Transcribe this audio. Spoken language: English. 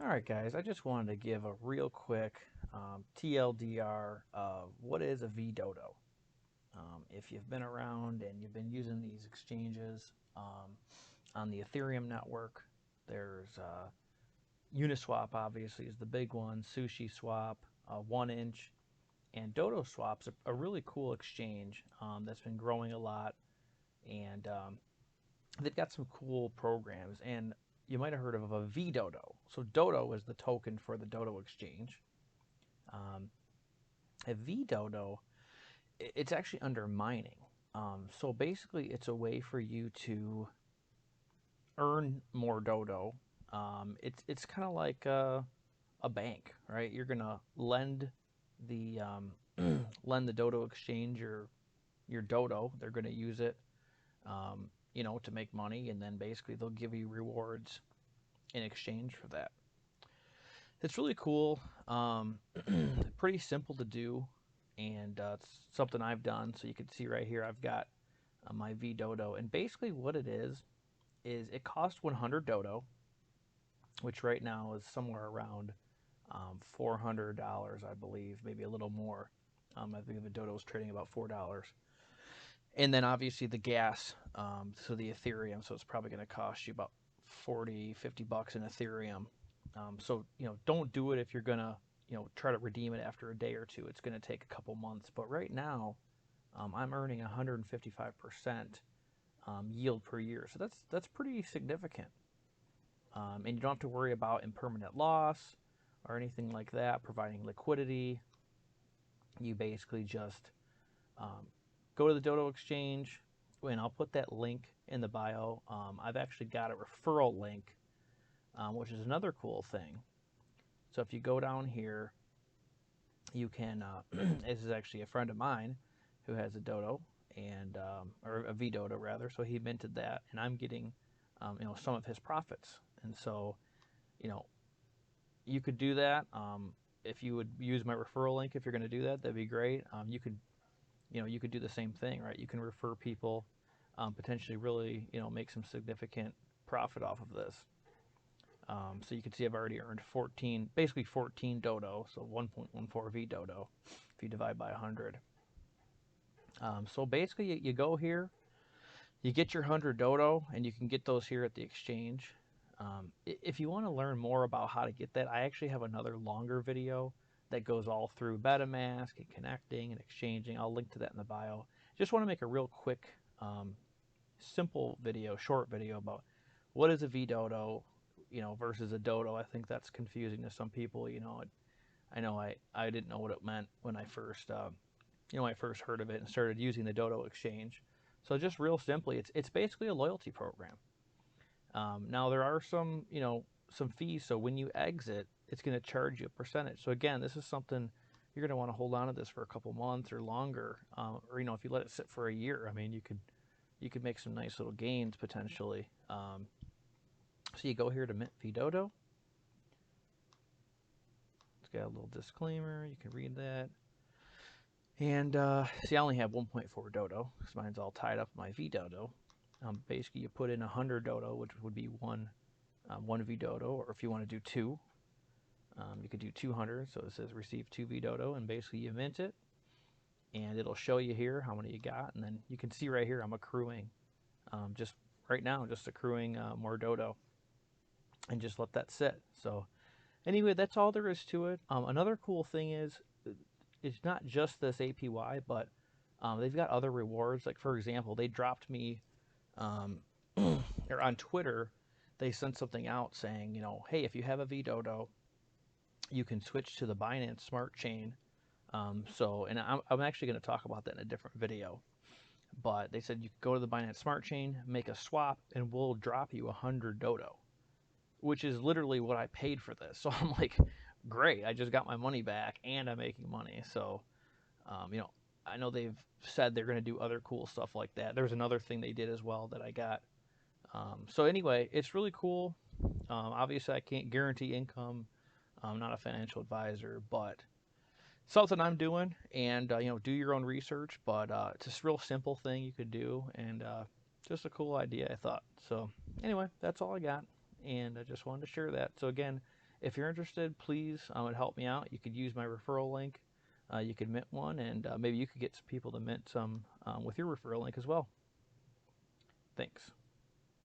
Alright guys, I just wanted to give a real quick TLDR of what is a vDODO. If you've been around and you've been using these exchanges on the Ethereum network, there's Uniswap obviously is the big one, Sushi Swap, 1inch, and Dodo Swap's a really cool exchange that's been growing a lot, and they've got some cool programs. And you might have heard of a vDODO. So Dodo is the token for the Dodo exchange. Um, a vDODO, it's actually under mining. So basically, it's a way for you to earn more Dodo. It's kind of like a bank, right? You're gonna the lend the Dodo exchange your Dodo. They're gonna use it, to make money, and then basically they'll give you rewards in exchange for that. It's really cool, pretty simple to do, and it's something I've done. So you can see right here, I've got my vDODO, and basically what it is it costs 100 Dodo, which right now is somewhere around $400, I believe, maybe a little more. I think the Dodo is trading about $4. And then obviously the gas, so the Ethereum, so it's probably going to cost you about 40, $50 in Ethereum. So, don't do it if you're going to, try to redeem it after a day or two. It's going to take a couple months. But right now, I'm earning 155% yield per year. So that's pretty significant. And you don't have to worry about impermanent loss or anything like that, providing liquidity. You basically just go to the Dodo exchange, and I'll put that link in the bio. I've actually got a referral link, which is another cool thing. So if you go down here, you can. This is actually a friend of mine who has a Dodo and or a vDODO rather. So he minted that, and I'm getting some of his profits. And so you know you could do that. If you would use my referral link, if you're going to do that, that'd be great. You could do the same thing, right? You can refer people, potentially really make some significant profit off of this. So you can see I've already earned 14, basically 14 Dodo, so 1.14 vDODO if you divide by 100. So basically you go here, you get your 100 Dodo, and you can get those here at the exchange. If you want to learn more about how to get that, I actually have another longer video that goes all through MetaMask and connecting and exchanging. I'll link to that in the bio. Just want to make a real quick, simple video, short video about what is a vDODO, versus a Dodo. I think that's confusing to some people. I know I didn't know what it meant when I first, when I first heard of it and started using the Dodo exchange. So just real simply, it's basically a loyalty program. Now there are some fees. So when you exit, it's going to charge you a percentage. So again, this is something you're going to want to hold on to this for a couple months or longer, or if you let it sit for a year, I mean you could make some nice little gains potentially. So you go here to mint vDODO. It's got a little disclaimer. You can read that. And see, I only have 1.4 Dodo because mine's all tied up in my vDODO. Basically, you put in 100 Dodo, which would be one vDODO, or if you want to do two, you could do 200. So it says receive two vDODO, and basically you mint it, and it'll show you here how many you got, and then you can see right here I'm accruing, just right now, just accruing more Dodo, and just let that sit. So anyway, that's all there is to it. Another cool thing is it's not just this APY, but they've got other rewards. Like for example, they dropped me, or on Twitter, they sent something out saying, hey, if you have a vDODO, you can switch to the Binance Smart Chain. And I'm actually going to talk about that in a different video. But they said you can go to the Binance Smart Chain, make a swap, and we'll drop you 100 Dodo, which is literally what I paid for this. So I'm like, great, I just got my money back and I'm making money. So, I know they've said they're going to do other cool stuff like that. There's another thing they did as well that I got. So anyway, it's really cool. Obviously, I can't guarantee income. I'm not a financial advisor, but something I'm doing. And do your own research. But it's a real simple thing you could do, and just a cool idea, I thought. So anyway, that's all I got, and I just wanted to share that. So again, If you're interested, please, it would help me out. You could use my referral link. You could mint one, and maybe you could get some people to mint some with your referral link as well. Thanks.